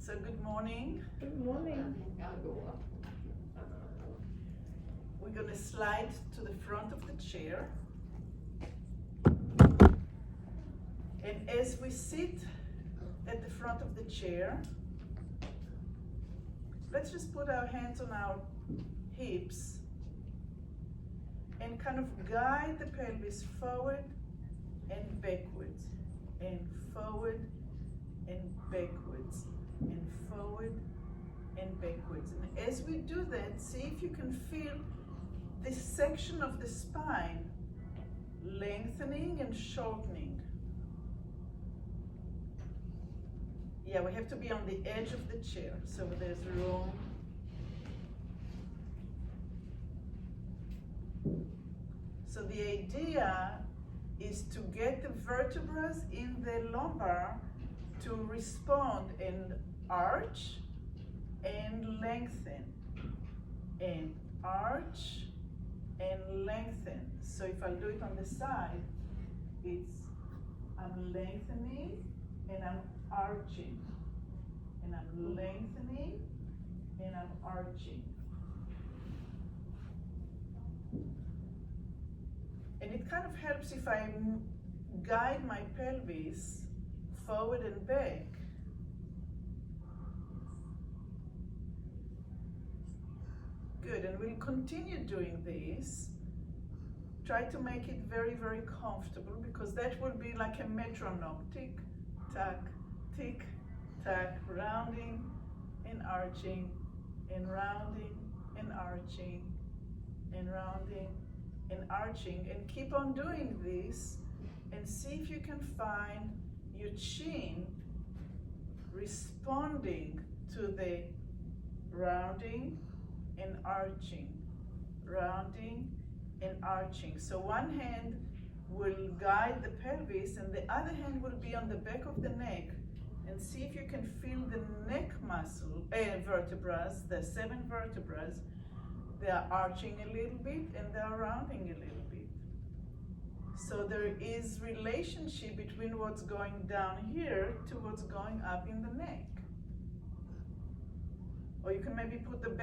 So good morning. Good morning. We're going to slide to the front of the chair. And as we sit at the front of the chair, let's just put our hands on our hips and kind of guide the pelvis forward and backwards, and forward and backwards, and forward and backwards. And as we do that, see if you can feel this section of the spine lengthening and shortening. Yeah, we have to be on the edge of the chair, so there's room. So the idea is to get the vertebrae in the lumbar to respond and arch and lengthen, and arch and lengthen. So if I'll do it on the side, I'm lengthening and I'm arching, and I'm lengthening and I'm arching. And it kind of helps if I guide my pelvis forward and back. Good, and we'll continue doing this. Try to make it very, very comfortable, because that will be like a metronome. Tick, tack, tick, tack, rounding and arching, and rounding and arching, and rounding and arching. And keep on doing this and see if you can find your chin responding to the rounding and arching, rounding and arching. So one hand will guide the pelvis and the other hand will be on the back of the neck, and see if you can feel the neck muscle, vertebrae, the 7 vertebrae. They are arching a little bit and they are rounding a little bit. So there is relationship between what's going down here to what's going up in the neck. Or you can maybe put the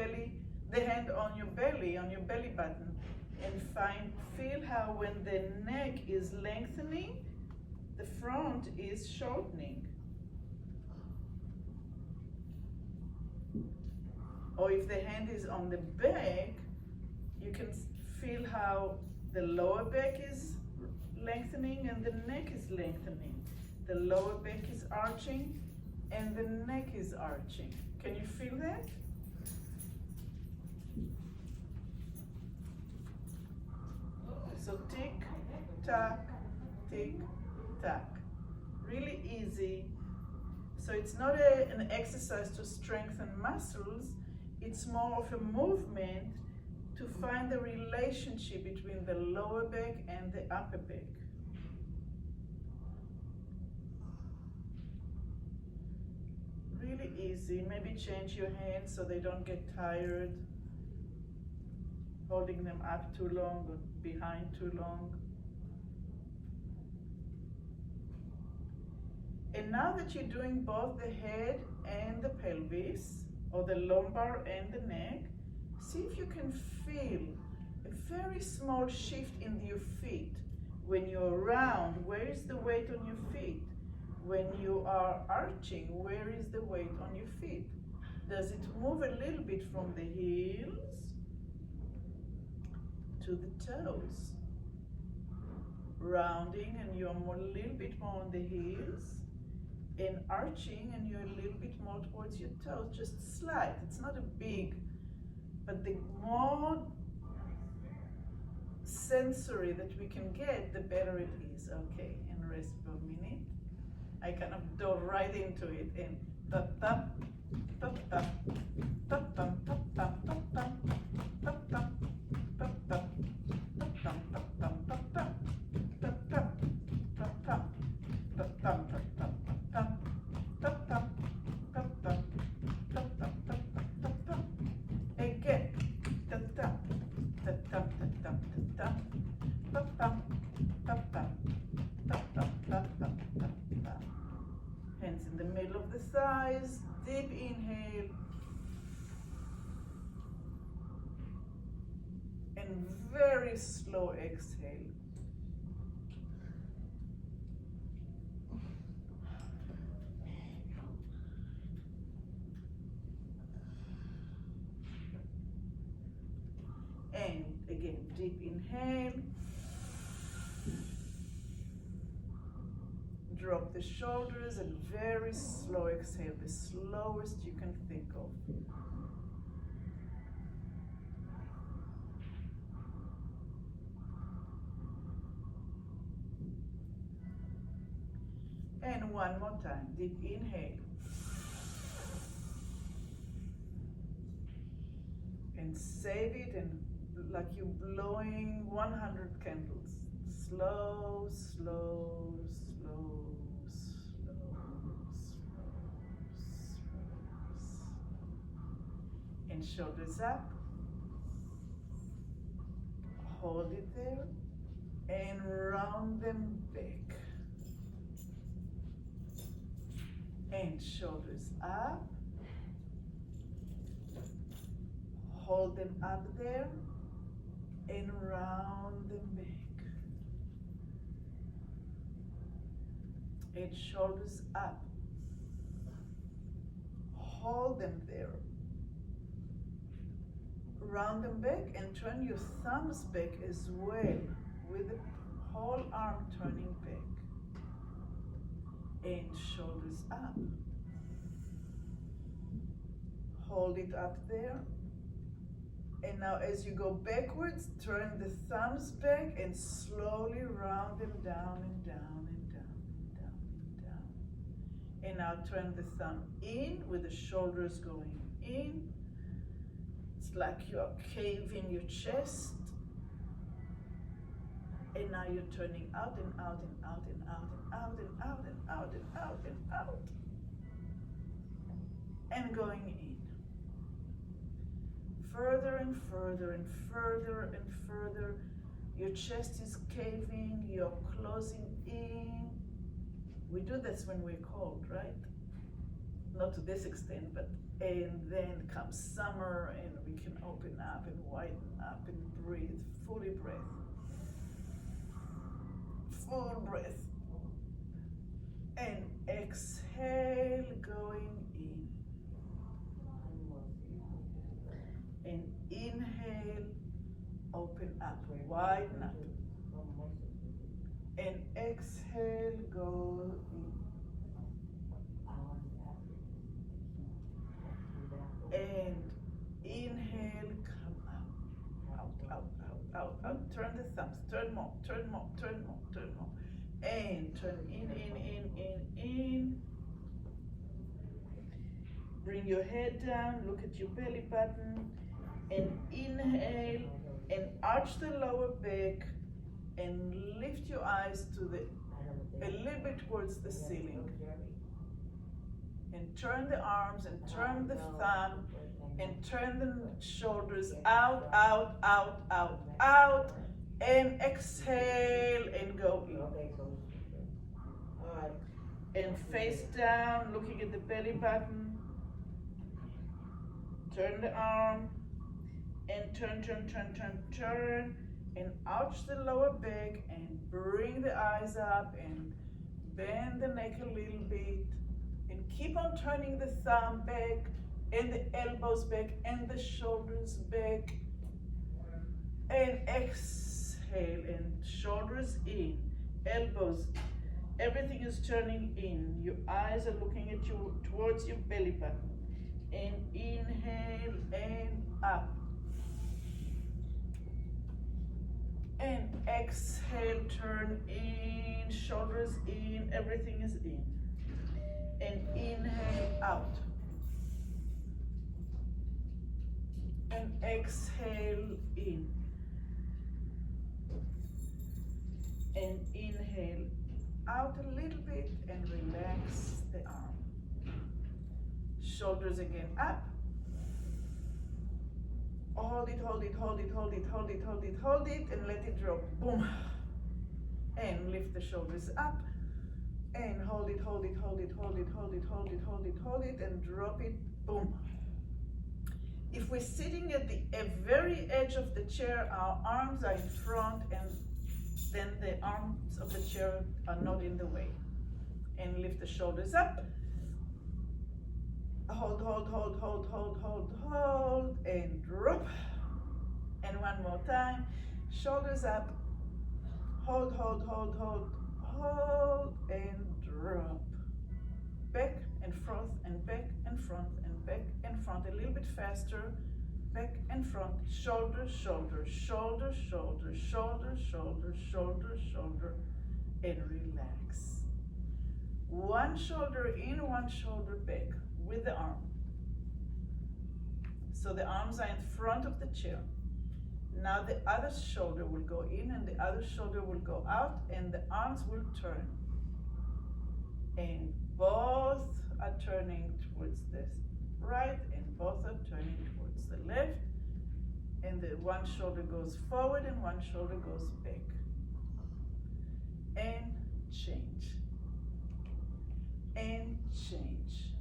hand on your belly button, and feel how when the neck is lengthening, the front is shortening. Or if the hand is on the back, you can feel how the lower back is lengthening and the neck is lengthening. The lower back is arching and the neck is arching. Can you feel that? So tick, tack, tick, tack. Really easy. So it's not an exercise to strengthen muscles, it's more of a movement to find the relationship between the lower back and the upper back. Really easy. Maybe change your hands so they don't get tired, holding them up too long or behind too long. And now that you're doing both the head and the pelvis, or the lumbar and the neck, see if you can feel a very small shift in your feet. When you're round, where is the weight on your feet? When you are arching, where is the weight on your feet? Does it move a little bit from the heels to the toes? Rounding and you're a little bit more on the heels, and arching and you're a little bit more towards your toes, just slight. It's not a big, but the more sensory that we can get, the better it is. Okay, and rest for a minute. I kind of dove right into it, and tap tap tap tap tap tap tap tap tap tap tap tap tap tap hands in the middle of the thighs, Deep inhale. And very slow exhale. And again, deep inhale. Drop the shoulders and very slow exhale, the slowest you can think of. And one more time, deep inhale. And save it, and like you're blowing 100 candles. Slow, slow, slow, slow, slow, slow. And shoulders up. Hold it there. And round them back. And shoulders up. Hold them up there and round them back. And shoulders up. Hold them there. Round them back and turn your thumbs back as well, with the whole arm turning back. And shoulders up. Hold it up there. And now as you go backwards, turn the thumbs back and slowly round them down and down and down and down and down. And now turn the thumb in with the shoulders going in. It's like you're caving your chest. And now you're turning out and out and out and out and out and out and out and out and out. And going in. Further and further and further and further. Your chest is caving, you're closing in. We do this when we're cold, right? Not to this extent, but and then comes summer and we can open up and widen up and breathe, fully breath. Full breath. And exhale, going in. And inhale, open up, widen up. And exhale, go in. And inhale, come up. Out, out, out, out, out. Turn the thumbs, turn more, turn more, turn more, turn more. And turn in. Bring your head down, look at your belly button. And inhale and arch the lower back and lift your eyes to a little bit towards the ceiling. And turn the arms and turn the thumb and turn the shoulders out, out, out, out, out. And exhale and go in. And face down, looking at the belly button. Turn the arm. And turn, and arch the lower back and bring the eyes up and bend the neck a little bit and keep on turning the thumb back and the elbows back and the shoulders back and exhale and shoulders in, elbows, everything is turning in, your eyes are looking at you towards your belly button and inhale and up. And exhale, turn in, shoulders in, everything is in. And inhale, out. And exhale, in. And inhale, out a little bit and relax the arm. Shoulders again up. Hold it, hold it, hold it, hold it, hold it, hold it, hold it, and let it drop. Boom. And lift the shoulders up. and hold it, hold it, hold it, hold it, hold it, hold it, hold it, hold it, and drop it, boom. If we're sitting at the very edge of the chair, our arms are in front, and then the arms of the chair are not in the way. And lift the shoulders up. Hold, hold, hold, hold, hold, hold, hold, and drop. And one more time, shoulders up. Hold, hold, hold, hold, hold, and drop. Back and front, and back and front, and back and front. A little bit faster. Back and front. Shoulder, shoulder, shoulder, shoulder, shoulder, shoulder, shoulder, shoulder, and relax. One shoulder in, one shoulder back with the arm. So the arms are in front of the chair. Now the other shoulder will go in and the other shoulder will go out, and the arms will turn. And both are turning towards the right and both are turning towards the left. And the one shoulder goes forward and one shoulder goes back. And change. And change.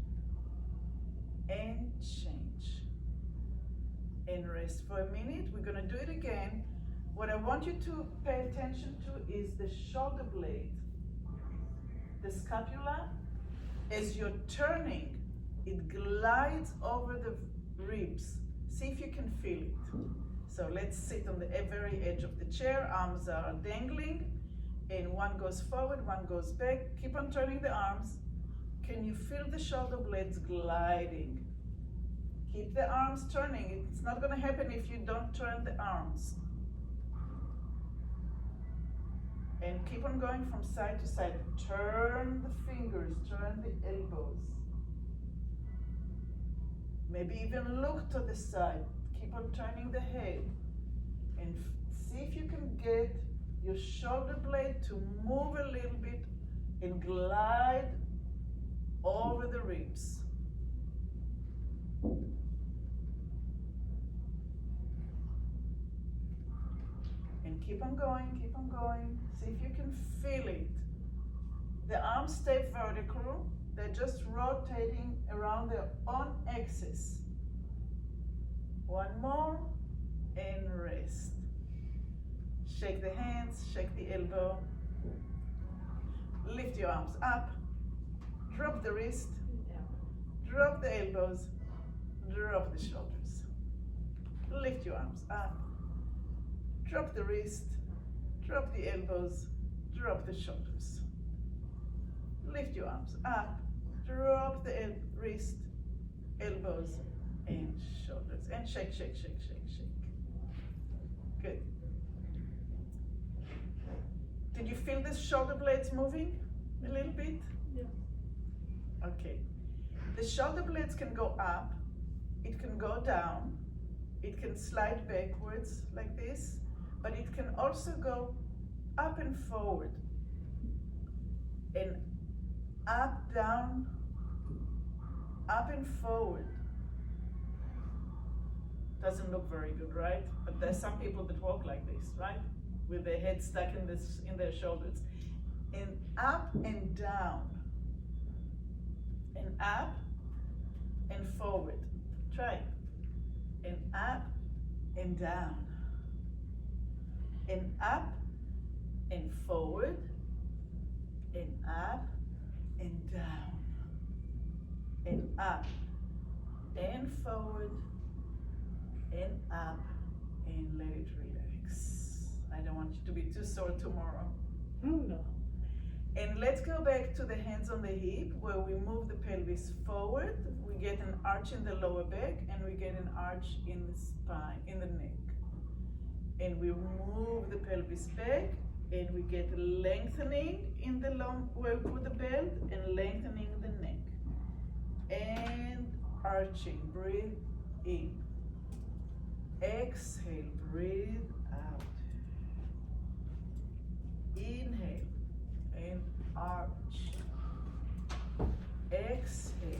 And change. And rest for a minute. We're going to do it again. What I want you to pay attention to is the shoulder blade. The scapula, as you're turning, it glides over the ribs. See if you can feel it. So let's sit on the very edge of the chair. Arms are dangling, and one goes forward, one goes back. Keep on turning the arms. Can you feel the shoulder blades gliding? Keep the arms turning. It's not going to happen if you don't turn the arms. And keep on going from side to side. Turn the fingers, turn the elbows. Maybe even look to the side. Keep on turning the head. And see if you can get your shoulder blade to move a little bit and glide over the ribs. And keep on going, keep on going. See if you can feel it. The arms stay vertical. They're just rotating around their own axis. One more, and rest. Shake the hands, shake the elbow. Lift your arms up. Drop the wrist. Drop the elbows. Drop the shoulders. Lift your arms up. Drop the wrist. Drop the elbows. Drop the shoulders. Lift your arms up. Drop the wrist, elbows, and shoulders. And shake, shake, shake, shake, shake. Good. Did you feel the shoulder blades moving a little bit? Yeah. Okay. The shoulder blades can go up. It can go down. It can slide backwards like this. But it can also go up and forward. And up, down, up and forward. Doesn't look very good, right? But there's some people that walk like this, right? With their head stuck in their shoulders. And up and down. And up and forward. Try it. And up and down. And up and forward. And up and down. And up and forward. And up, and let it relax. I don't want you to be too sore tomorrow. No. And let's go back to the hands on the hip, where we move the pelvis forward. We get an arch in the lower back, and we get an arch in the spine, in the neck. And we move the pelvis back, and we get lengthening in the where we put the belt, and lengthening the neck. And arching, breathe in. Exhale, breathe out. Inhale and arch. Exhale,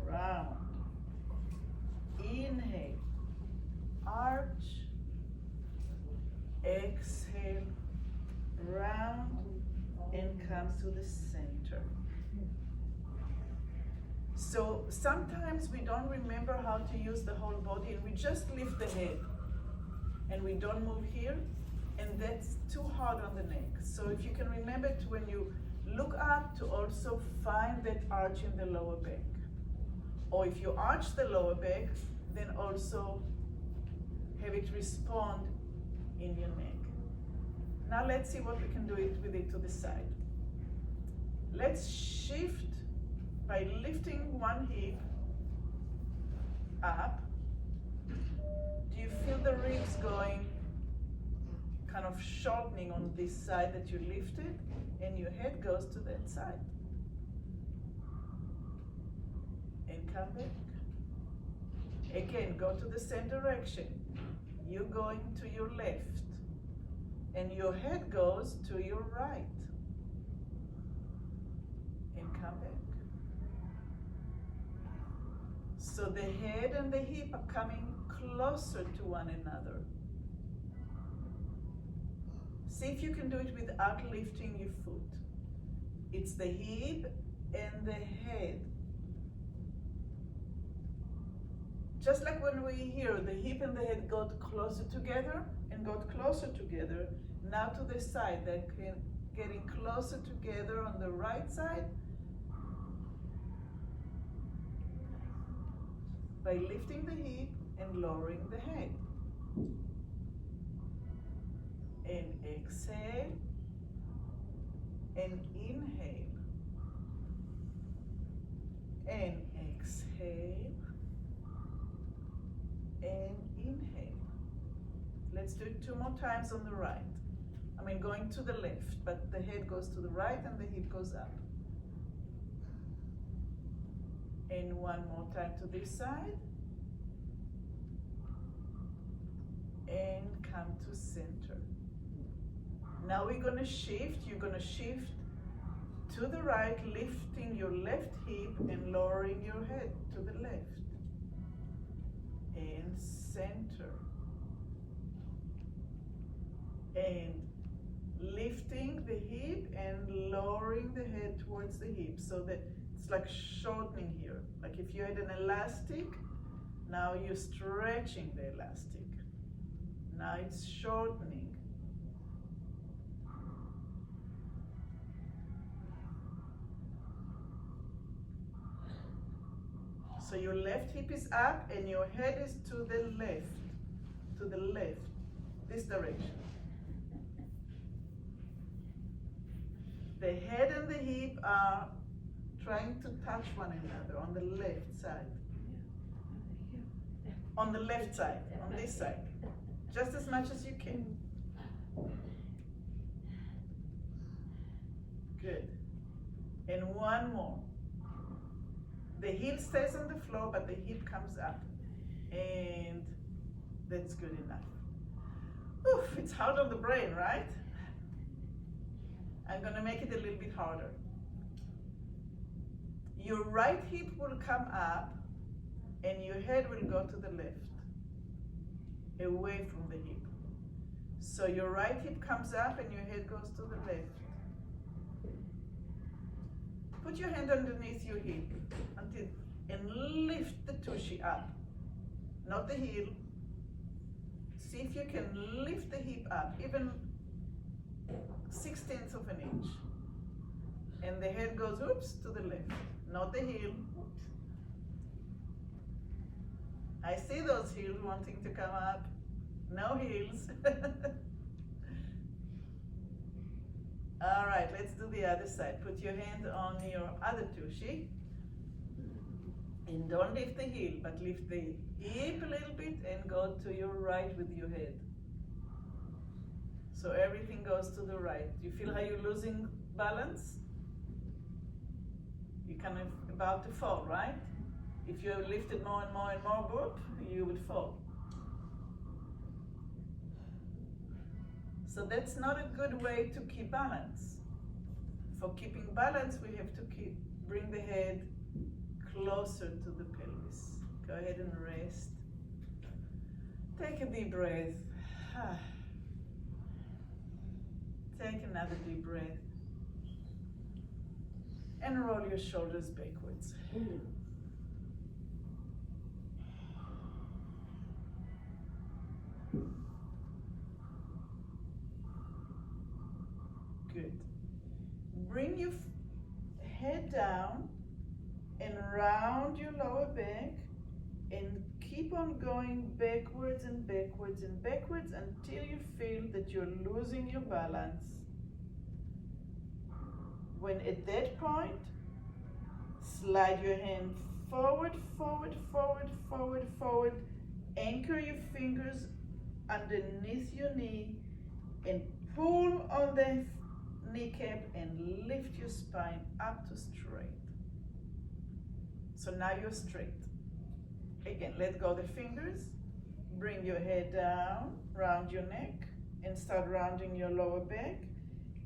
round. Inhale, arch. Exhale, round. and comes to the center. So sometimes we don't remember how to use the whole body and we just lift the head and we don't move here, and that's too hard on the neck. So if you can remember to, when you look up, to also find that arch in the lower back. Or if you arch the lower back, then also have it respond in your neck. Now let's see what we can do with it to the side. Let's shift by lifting one hip up. Do you feel the ribs going, kind of shortening on this side that you lifted, and your head goes to that side? And come back. Again, go to the same direction. You're going to your left, and your head goes to your right. And come back. So the head and the hip are coming closer to one another. See if you can do it without lifting your foot. It's the hip and the head. Just like when we hear the hip and the head got closer together and got closer together, now to the side, they're getting closer together on the right side by lifting the hip and lowering the head. And exhale and inhale. And exhale and inhale. Let's do it 2 more times on the right. I mean, going to the left, but the head goes to the right and the hip goes up. And 1 more time to this side. And come to center. Now we're going to shift. You're going to shift to the right, lifting your left hip and lowering your head to the left. And center. And lifting the hip and lowering the head towards the hip, so that it's like shortening here. Like if you had an elastic, now you're stretching the elastic. Now it's shortening. So your left hip is up and your head is to the left, this direction. The head and the hip are trying to touch one another on the left side. On the left side, on this side. Just as much as you can. Good. And 1 more. The heel stays on the floor, but the hip comes up. And that's good enough. Oof, it's hard on the brain, right? I'm gonna make it a little bit harder. Your right hip will come up and your head will go to the left, away from the hip. So your right hip comes up and your head goes to the left. Put your hand underneath your hip and lift the tushy up, not the heel. See if you can lift the hip up, even 1/16 of an inch. And the head goes, oops, to the left, not the heel. I see those heels wanting to come up. No heels. All right, let's do the other side. Put your hand on your other tushy. And don't lift the heel, but lift the hip a little bit and go to your right with your head. So everything goes to the right. Do you feel how you're losing balance? You're kind of about to fall, right? If you lifted more and more and more, whoop, you would fall. So that's not a good way to keep balance. For keeping balance, we have to bring the head closer to the pelvis. Go ahead and rest. Take a deep breath. Take another deep breath. and roll your shoulders backwards. Good. Bring your head down and round your lower back and keep on going backwards and backwards and backwards until you feel that you're losing your balance. When at that point, slide your hand forward, forward, forward, forward, forward. Anchor your fingers underneath your knee and pull on the kneecap and lift your spine up to straight. So now you're straight. Again, let go the fingers. Bring your head down, round your neck, and start rounding your lower back.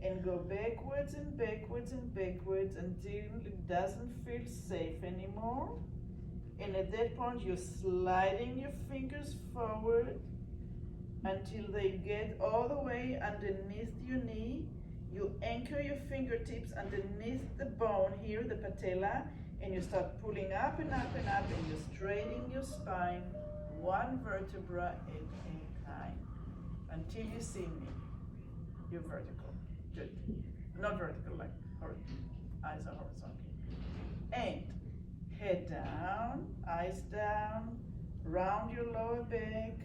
And go backwards and backwards and backwards until it doesn't feel safe anymore. And at that point, you're sliding your fingers forward until they get all the way underneath your knee. You anchor your fingertips underneath the bone here, the patella, and you start pulling up and up and up, and you're straightening your spine, one vertebra at a time, until you see me. You're vertical. Good. Not vertical, like eyes are horizontal. And head down, eyes down, round your lower back.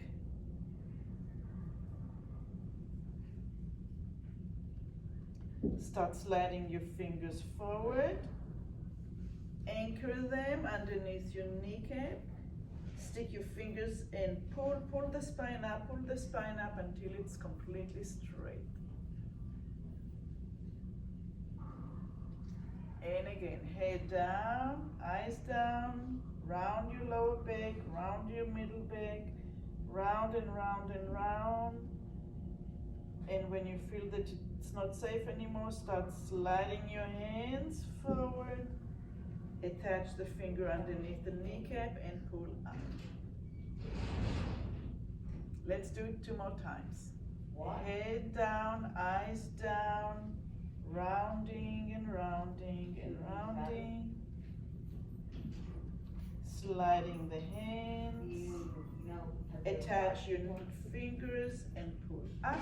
Start sliding your fingers forward. Anchor them underneath your kneecap. Stick your fingers and pull the spine up until it's completely straight. And again, head down, eyes down, round your lower back, round your middle back, round and round and round. And when you feel that it's not safe anymore, start sliding your hands forward, attach the finger underneath the kneecap and pull up. Let's do it 2 more times. Head down, eyes down, rounding and rounding and rounding, sliding the hands, attach your fingers and pull up.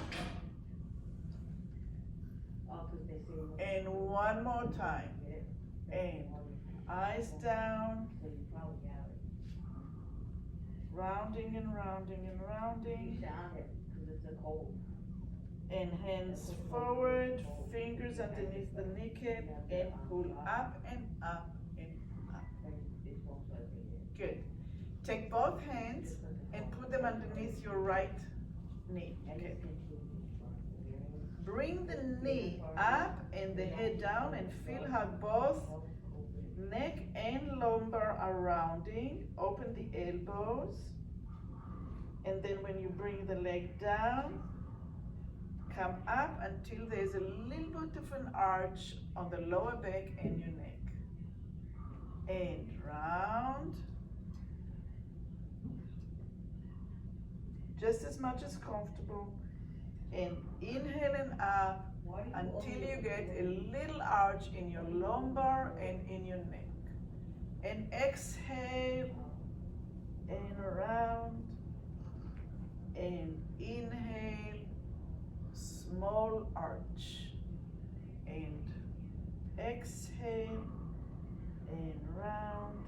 And one more time. And eyes down, rounding and rounding and rounding. And hands forward, fingers underneath the kneecap, and pull up and up and up. Good. Take both hands and put them underneath your right knee. Okay. Bring the knee up and the head down and feel how both neck and lumbar are rounding. Open the elbows. And then when you bring the leg down, come up until there's a little bit of an arch on the lower back and your neck. And round. Just as much as comfortable. And inhale and up until you get a little arch in your lumbar and in your neck. And exhale and around. And inhale, small arch. And exhale and round.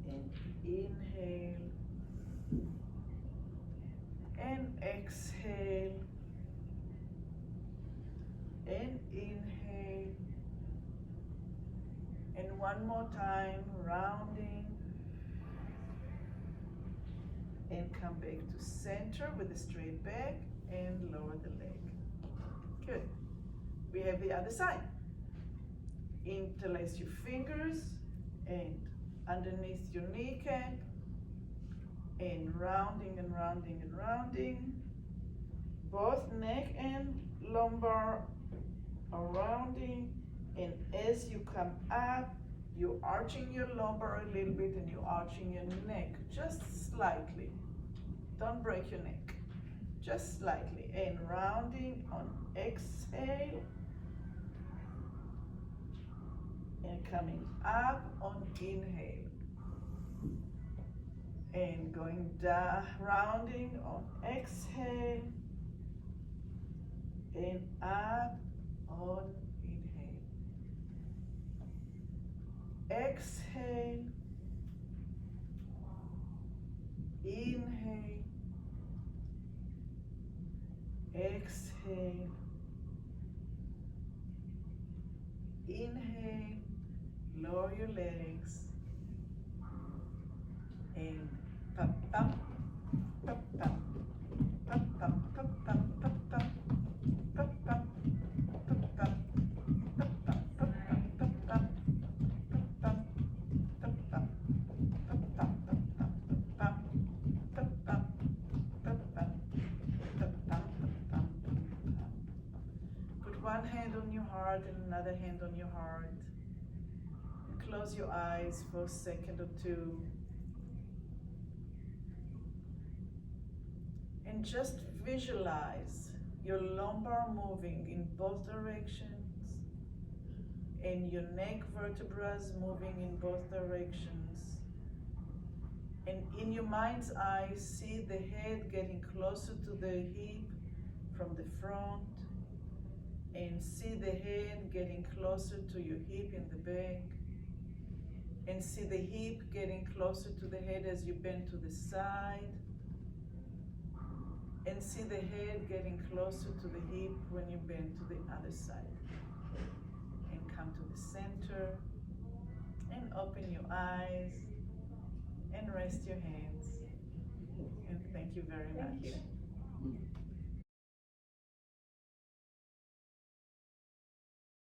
And inhale. And exhale. And inhale. And one more time, rounding. And come back to center with a straight back and lower the leg. Good. We have the other side. Interlace your fingers and underneath your kneecap. And rounding and rounding and rounding. Both neck and lumbar are rounding. And as you come up, you're arching your lumbar a little bit and you're arching your neck just slightly. Don't break your neck. Just slightly. And rounding on exhale. and coming up on inhale. And going down, rounding on exhale. And up on inhale. Exhale. Inhale. Exhale. Inhale. Lower your legs. And pam pam pam pam pam pam pam pam pam pam pam pam pam pam Put one hand on your heart and another hand on your heart. Close your eyes for a second or two. And just visualize your lumbar moving in both directions and your neck vertebrae moving in both directions. And in your mind's eye, see the head getting closer to the hip from the front, and see the head getting closer to your hip in the back, and see the hip getting closer to the head as you bend to the side, and see the head getting closer to the hip when you bend to the other side. And come to the center and open your eyes and rest your hands. And thank you very much. Thank you.